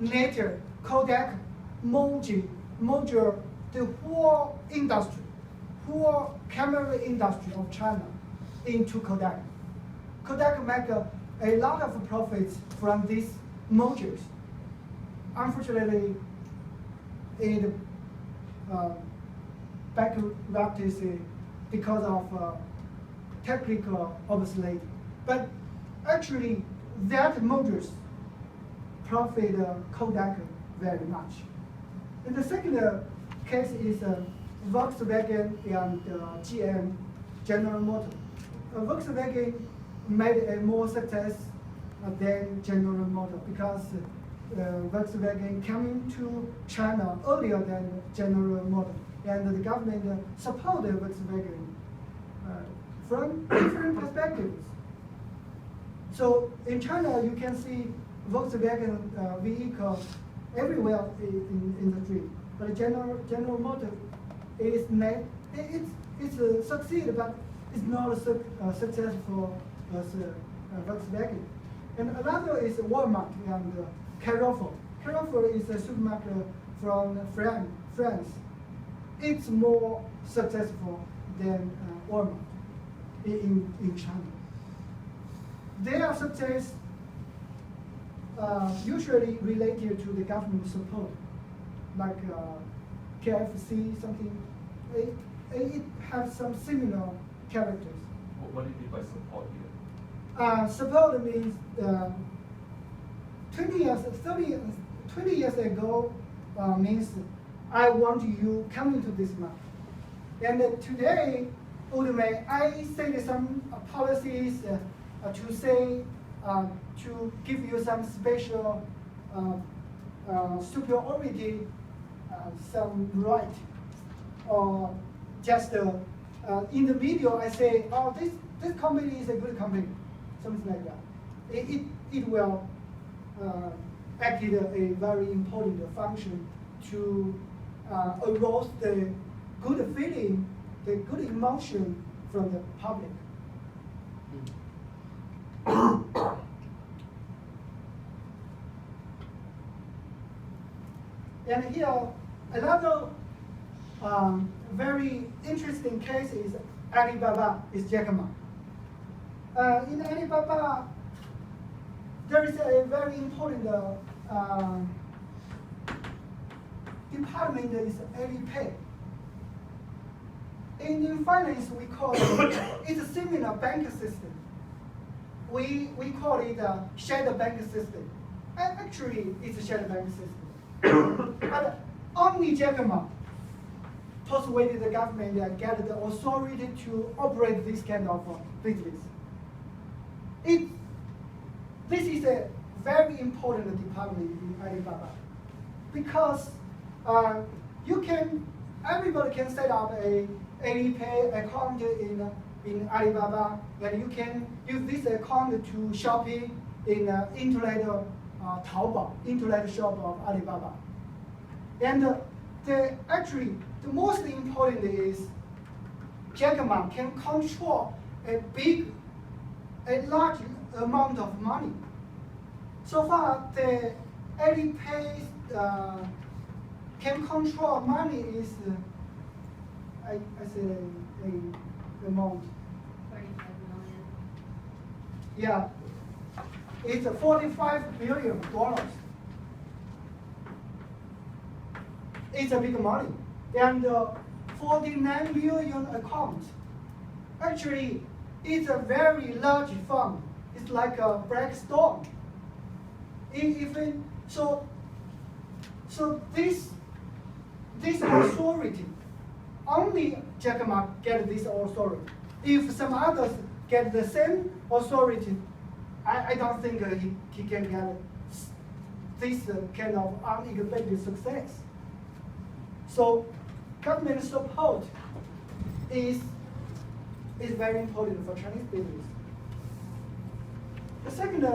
later Kodak merged the whole industry, whole camera industry of China into Kodak. Kodak make a lot of profits from these mergers. Unfortunately, it bankrupted because of technical obsolete. But actually, that mergers profit Kodak very much. And the second case is Volkswagen and GM, General Motors. Volkswagen made a more success than General Motors because Volkswagen came to China earlier than General Motors, and the government supported Volkswagen from different perspectives. So in China, you can see Volkswagen vehicle everywhere in the street. But General Motors is it's succeed, but it's not successful as Volkswagen. And another is Walmart and Carrefour. Carrefour is a supermarket from France. It's more successful than Walmart in China. Their success usually related to the government support, like KFC, something. It has some similar characters. What do you mean by support here? Support means 20 years ago means I want you come into this market. And today, I say some policies to say to give you some special superiority, some right, or just in the video I say, oh, this company is a good company, something like that. It will act a very important function to arouse the good feeling, the good emotion from the public. And here, another very interesting case is Alibaba, is Jack Ma. In Alibaba, there is a very important department is Alipay. In finance, we call it, it's a similar bank system. We call it a shadow bank system. And actually, it's a shadow bank system. But only Jack Ma persuaded the government and get the authority to operate this kind of business. This is a very important department in Alibaba because everybody can set up a Alipay account in Alibaba, and you can use this account to shopping in internet Taobao, internet shop of Alibaba. And actually, the most important is Jack Ma can control a large amount of money. So far, the Alipay can control money is, I say a amount. 35 million. Yeah, it's $45 billion. It's a big money. And 49 million accounts. Actually, it's a very large fund. It's like a black stone. So this authority, only Jack Ma get this authority. If some others get the same authority, I don't think he can get this kind of unexpected success. So government support is very important for Chinese business. The second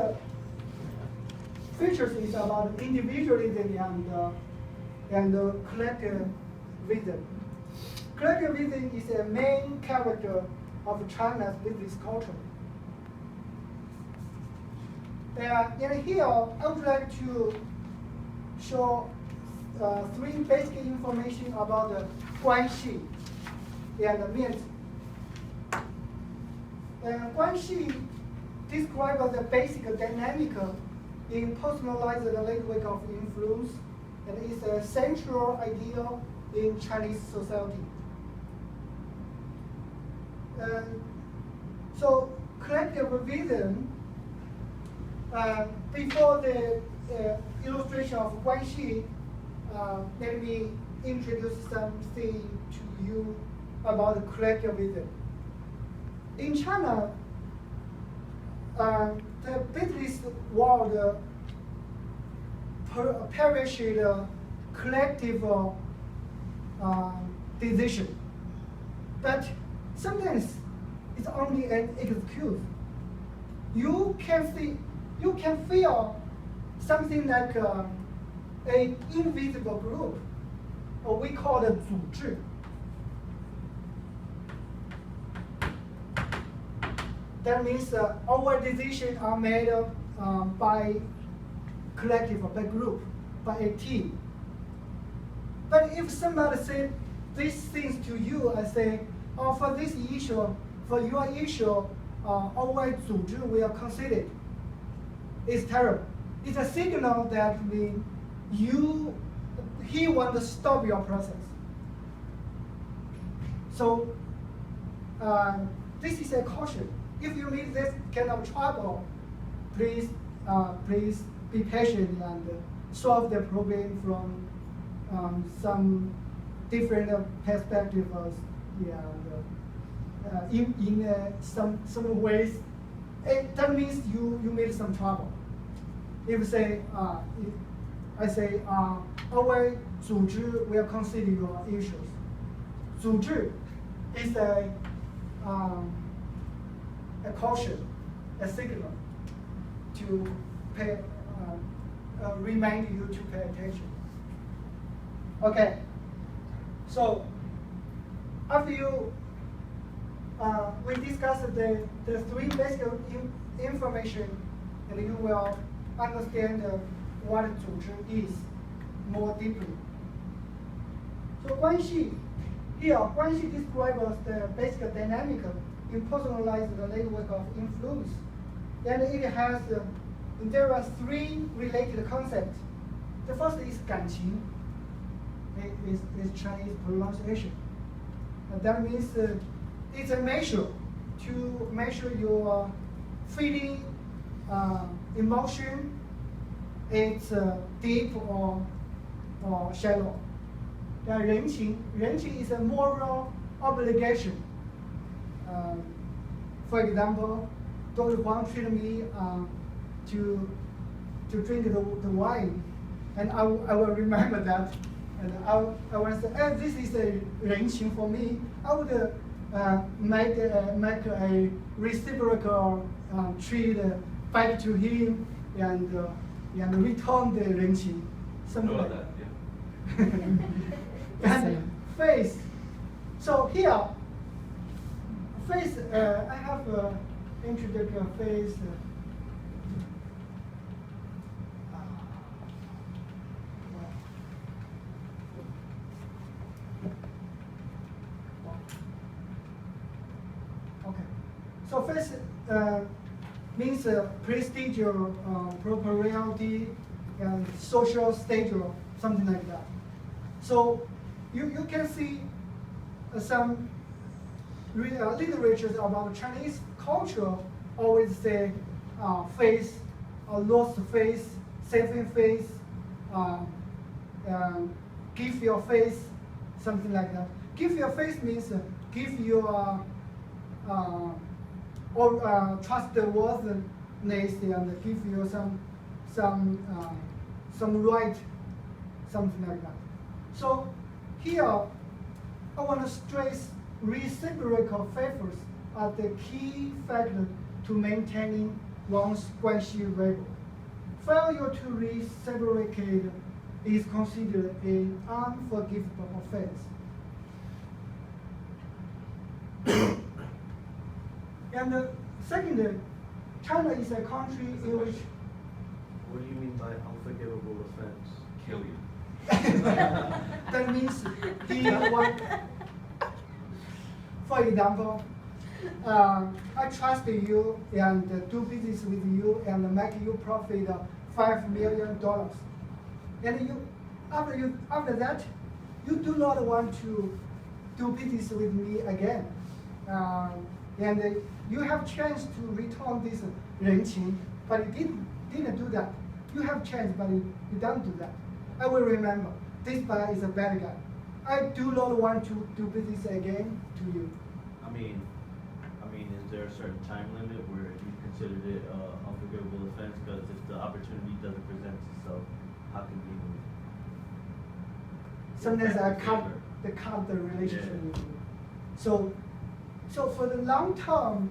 features is about individualism and collectivism. Collectivism is a main character of China's business culture. And here, I would like to show three basic information about the 关系 and 面子。关系 describes the basic dynamic in personalized network of influence and is a central idea in Chinese society. So collective vision, before the illustration of 关系, let me introduce something to you about collective vision. In China, the business world perished collective decision, but sometimes it's only an excuse. You can feel something like an invisible group, or we call it 组织. That means our decisions are made by collective, by group, by a team. But if somebody said these things to you, I say, oh, for this issue, for your issue, our 组织 will consider it. It's terrible. It's a signal that he wants to stop your process. So this is a caution. If you meet this kind of trouble, please be patient and solve the problem from some different perspectives. In some ways, that means you made some trouble. If say I say our 组织 will consider your issues. 组织 is a caution, a signal to pay, remind you to pay attention. Okay, so after we discussed the three basic information, and you will understand what 组织 is more deeply. So 关系 here, 关系 describes the basic dynamic in personalized network of influence, and there are three related concepts. The first is 感情. Is Chinese pronunciation. And that means it's a measure to measure your feeling, emotion. It's deep or shallow. 人情 is a moral obligation. For example, Dr. Huang treated me to drink the wine, and I will remember that, and I will say, this is a 人情 for me. I would make a reciprocal treat back to him and return the 人情, something like that. Yeah. And face. So here, face. I have introduced face. Okay. So face means prestige or propriety and social status, something like that. So you can see some literature about Chinese culture always say face, lost face, saving face, give your face, something like that. Give your face means give your trustworthiness and give you some right, something like that. So here, I want to stress reciprocal favors are the key factor to maintaining one's 关系 level. Failure to reciprocate is considered an unforgivable offense. And second, China is a country in which What do you mean by unforgivable offense? Kill you. That means he want, for example, I trust you and do business with you and make you profit $5 million. And after that, you do not want to do business with me again. And you have chance to return this 人情, but you didn't do that. You have chance, but you don't do that. I will remember, this guy is a bad guy. I do not want to do business again to you. I mean, is there a certain time limit where you considered it unforgivable offense? Because if the opportunity doesn't present itself, how can we? Sometimes I cut the relationship with you. So for the long term,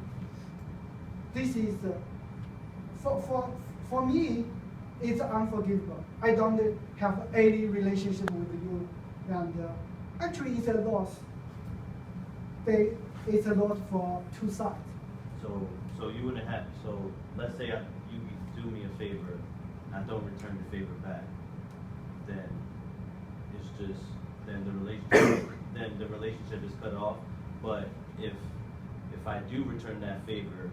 this is for me, it's unforgivable. I don't have any relationship with you, and actually it's a loss. It's a loss for two sides. So you wouldn't have. So let's say you do me a favor, I don't return the favor back, then it's just then the relationship is cut off. But if I do return that favor,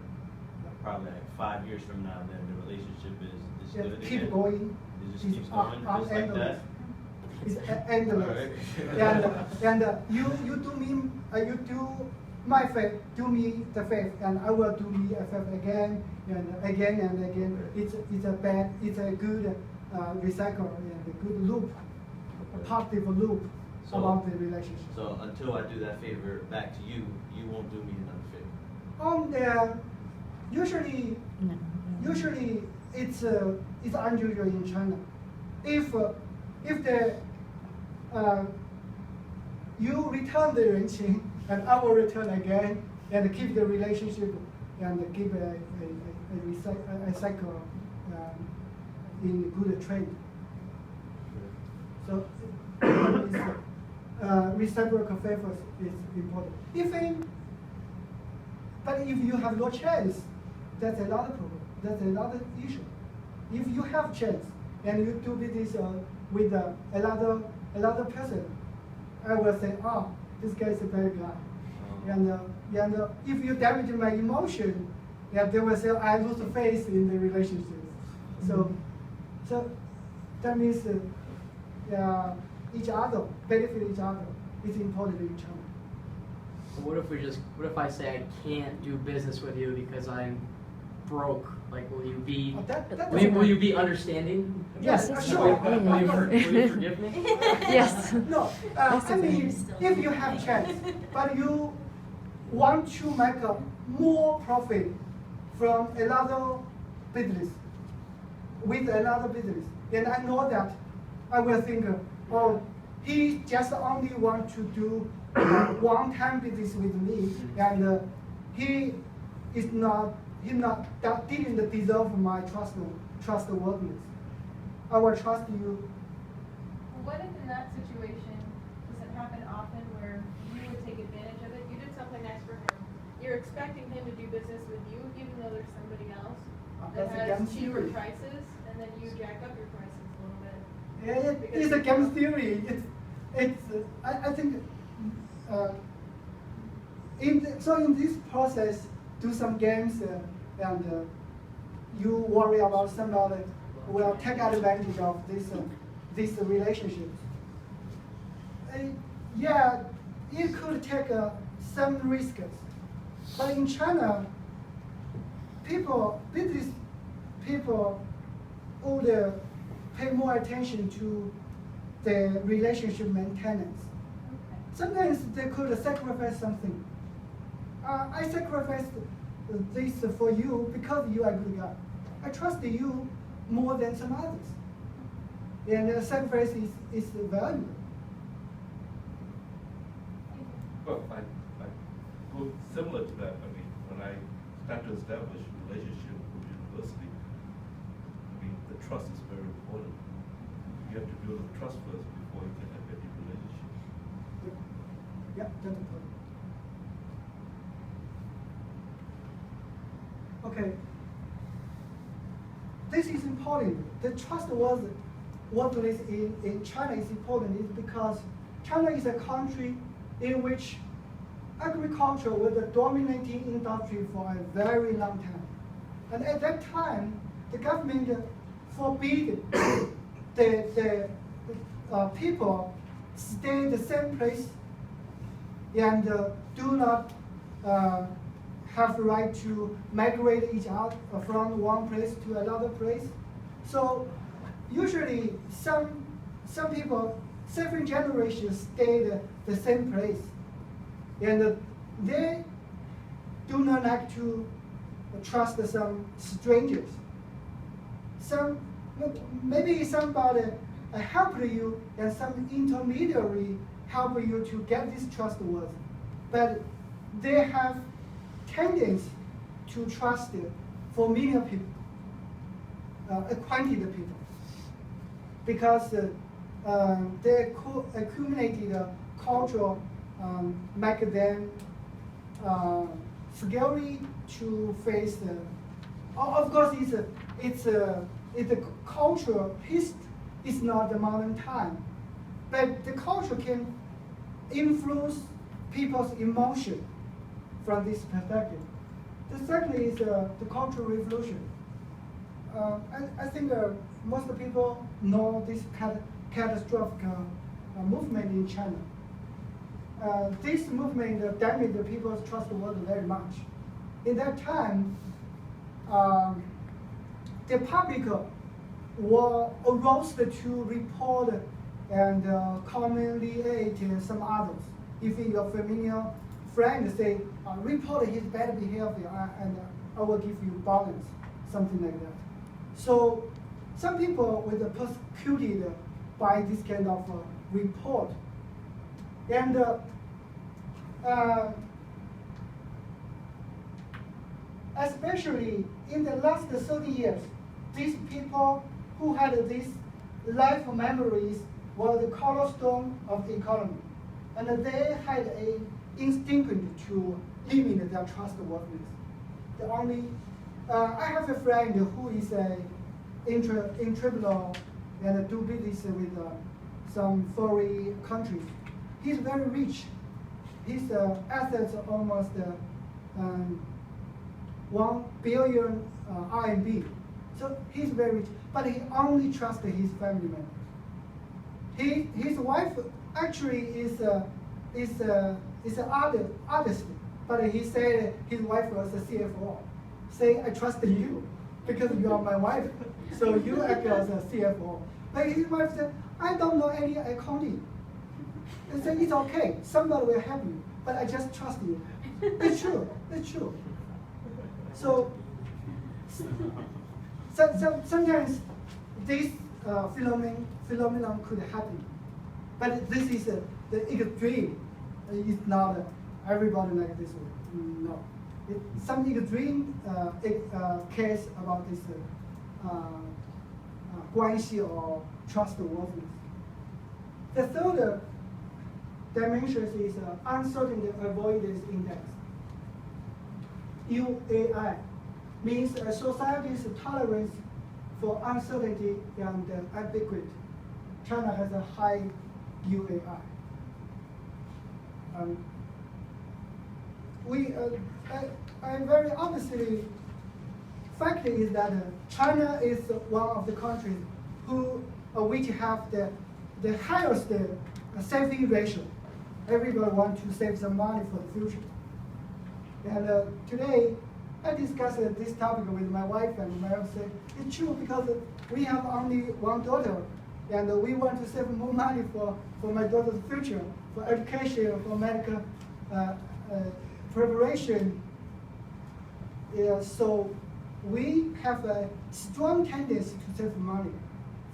probably like 5 years from now, then the relationship is good again. Keep going. It just keeps going, just like that. It's endless. And you do me, you do my favor, do me the favor, and I will do me a favor again and again and again. It's a good recycle and a good loop, a positive loop about the relationship. So until I do that favor back to you, you won't do me another favor. Usually it's unusual in China. If you return the 人情 and I will return again and keep the relationship and keep a cycle in good trade. So reciprocal favors is important. But if you have no chance, that's another problem. That's another issue. If you have chance and you do business with another person, I will say, oh, this guy is a bad guy. And if you damage my emotion, they will say, I lose faith in the relationship. So that means each other, benefit each other. It's important in China. So what if I say I can't do business with you because I'm broke? Like, will you be will you be understanding? Yes, sure. Will you forgive me? Yes. No, I mean, if you have chance, but you want to make more profit from another business, with another business, and I know that, I will think, oh, he just only want to do one-time business with me, and he didn't deserve my trustworthiness. I will trust you. What if in that situation, does it happen often where you would take advantage of it? You did something nice for him. You're expecting him to do business with you, even though there's somebody else that has cheaper prices, and then you jack up your prices a little bit. It's a game theory. I think. In this process, do some games and you worry about somebody will take advantage of this relationship. Yeah, it could take some risks, but in China, business people would pay more attention to the relationship maintenance. Sometimes they could sacrifice something. I sacrificed this for you because you are a good guy. I trust you more than some others. And the sacrifice is valuable. Well, I go similar to that. I mean, when I start to establish a relationship with university, I mean, the trust is very important. You have to build the trust first before you can have any relationship. Yeah, that's important. Okay. This is important. important. The trustworthiness in China is important is because China is a country in which agriculture was the dominating industry for a very long time. And at that time, the government forbid the people stay in the same place and do not have the right to migrate each other from one place to another place. So usually some people, several generations stayed the same place. And they do not like to trust some strangers. Maybe somebody helped you and some intermediary help you to get this trustworthy. But they have tendency to trust familiar people, acquainted people, because they accumulated cultural make them scary to face. Of course, it's a cultural history. It's not the modern time, but the culture can influence people's emotion from this perspective. The second is the Cultural Revolution. I think most people know this catastrophic movement in China. This movement damaged people's trustworthiness very much. In that time, the public were aroused to report and commonly aid some others. If your familiar friend say, report his bad behavior and I will give you bonus, something like that. So some people were persecuted by this kind of report. And especially in the last 30 years, these people who had these life memories were the cornerstone of the economy. And they had an instinct to limit their trustworthiness. The only, I have a friend who is entrepreneur and do business with some foreign countries. He's very rich. His assets are almost 1 billion RMB. So he's very rich, but he only trusts his family members. His wife actually is an artist, but he said his wife was a CFO. Say, I trust you because you are my wife, so you act as a CFO. But his wife said, I don't know any accounting. And said, it's okay, somebody will help you, but I just trust you. It's true, it's true. So sometimes this phenomenon could happen, but this is the extreme. It's not everybody like this way. No, some extreme case about this 关系 or trustworthiness. The third dimension is uncertainty avoidance index. UAI means a society's tolerance for uncertainty and ambiguity. China has a high UAI. I very honestly, fact is that China is one of the countries which have the highest saving ratio. Everybody wants to save some money for the future. And today, I discussed this topic with my wife, and my wife said, it's true because we have only one daughter, and we want to save more money for my daughter's future, for education, for medical preparation. So we have a strong tendency to save money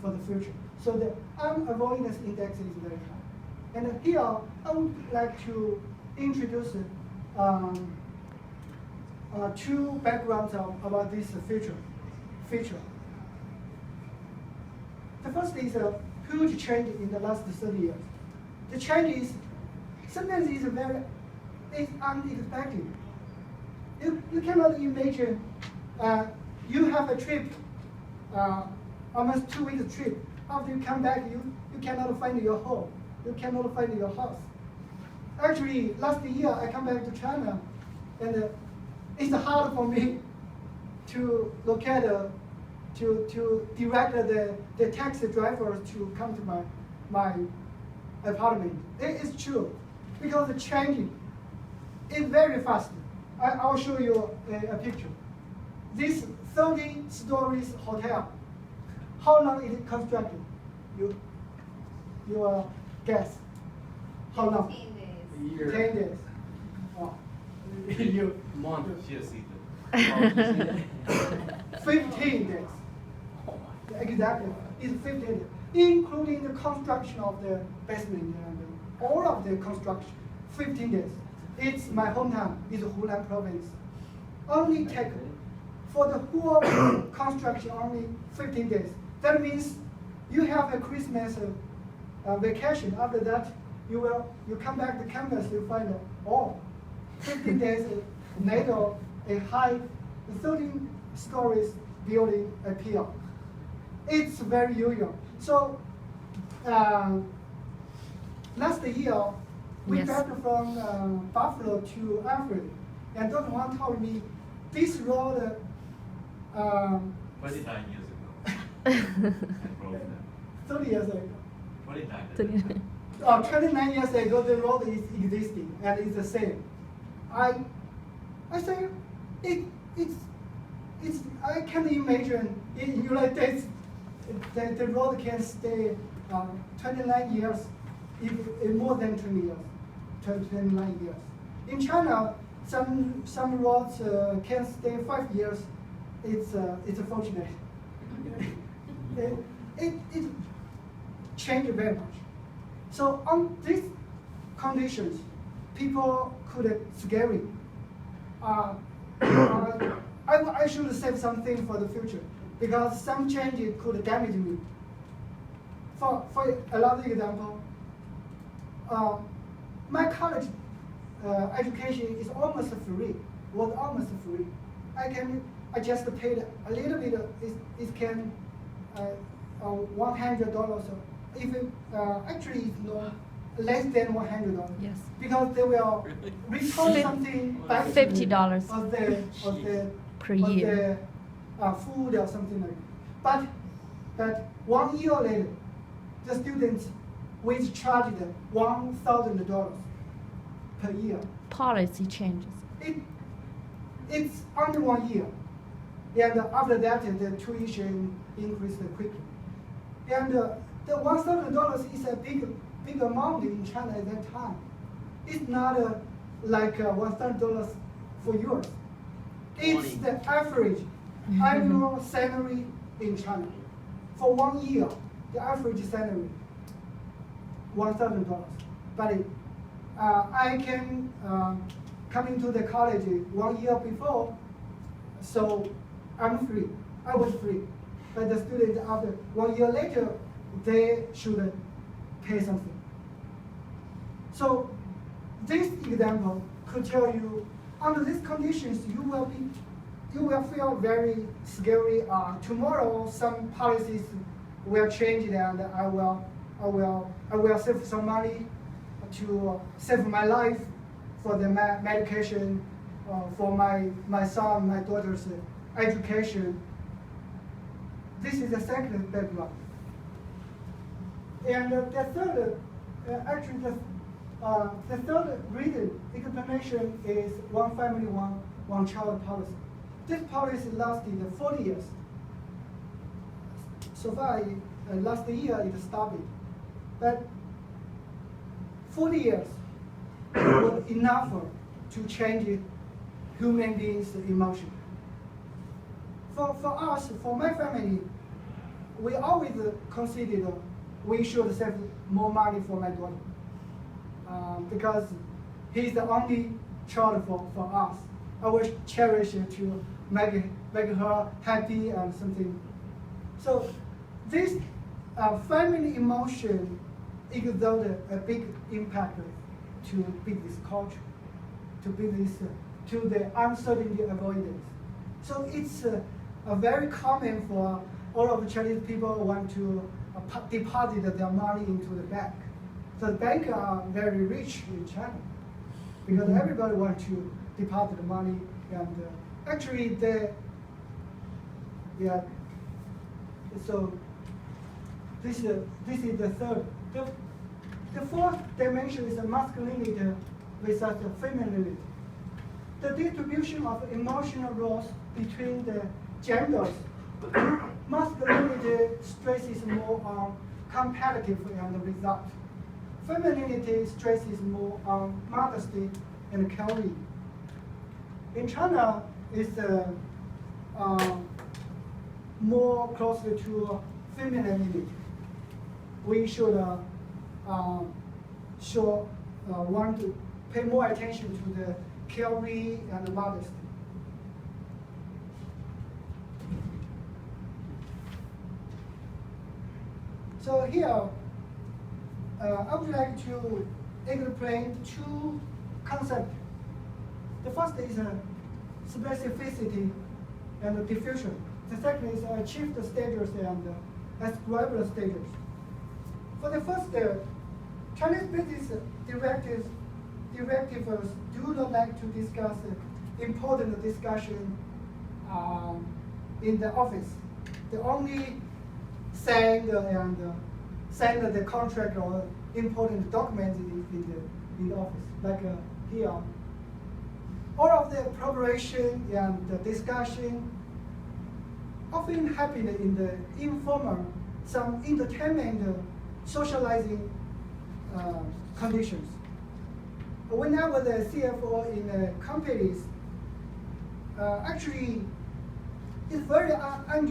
for the future. So the unavoidance index is very high. And here, I would like to introduce two backgrounds about this feature. The first is a huge change in the last 30 years. The change is sometimes it's unexpected. You cannot imagine you have a trip almost 2 weeks trip. After you come back, you cannot find your home. You cannot find your house. Actually, last year I come back to China, and it's hard for me to locate to direct the taxi drivers to come to my apartment. It is true, because the changing is very fast. I'll show you a picture. This 30 stories hotel, how long is it constructed? You guess. How long? 15 days. A year. 10 days. Oh. You. Month. She has seen it. 15 days. Exactly. It's 15 days, including the construction of the basement and all of the construction. 15 days. It's my hometown. It's Hunan province. Only take for the whole construction only 15 days. That means you have a Christmas vacation. After that, you come back to campus. You find 15 days later a high 13 stories building appear. It's very usual. So last year we Yes. back from Buffalo to Alfred, and Dr. Wang told me this road 29 years ago. I drove there. 30 years ago. 29. 29 years ago, the road is existing and it's the same. I say it's I can imagine in United States that the road can stay 29 years, if more than 20 years, 29 years. In China, some roads can stay 5 years. It's fortunate. it changed very much. So on these conditions, people could scary. I should save something for the future, because some changes could damage me. For another example, my college education is almost free. Was almost free. I just paid a little bit. It can $100. Or even actually it's no less than $100. Yes. Because they will return something back to me $50 of the per of year. the food or something like that. But 1 year later, the students was charged $1,000 per year. Policy changes. It's only 1 year. And after that, the tuition increased quickly. And the $1,000 is a big amount in China at that time. It's not like $1,000 for yours. It's the average annual salary in China. For 1 year, the average salary, $1,000. But I can come into the college 1 year before, so I'm free. I was free. But the students, after 1 year later, they should pay something. So this example could tell you, under these conditions, you will feel very scary. Tomorrow, some policies will change, and I will save some money to save my life for the medication, for my son, my daughter's education. This is the second background. And the third, the third reason explanation is one family, one child policy. This policy lasted 40 years. So far, last year it stopped. But 40 years was enough to change human beings' emotion. For us, for my family, we always consider we should save more money for my daughter, because he's the only child for us. I will cherish it to make her happy and something. So this family emotion exerted a big impact to business culture, to the uncertainty avoidance. So it's very common for all of the Chinese people want to deposit their money into the bank. So the banks are very rich in China because everybody wants to deposit the money, and actually so this is the third. The fourth dimension is a masculinity versus a femininity. The distribution of emotional roles between the genders. Masculinity stresses more on competitive and result. Femininity stresses more on modesty and caring. In China, it's more closer to femininity. We should want to pay more attention to the caring and modesty. So here, I would like to explain two concepts. The first is specificity and diffusion. The second is achieved status and ascribed status. For the first, Chinese business directives do not like to discuss important discussion in the office. They only send the contract or important documents in the office, like here. All of the preparation and the discussion often happen in the informal, some entertainment, socializing conditions. When I was a CFO in companies, actually, it's very unusual.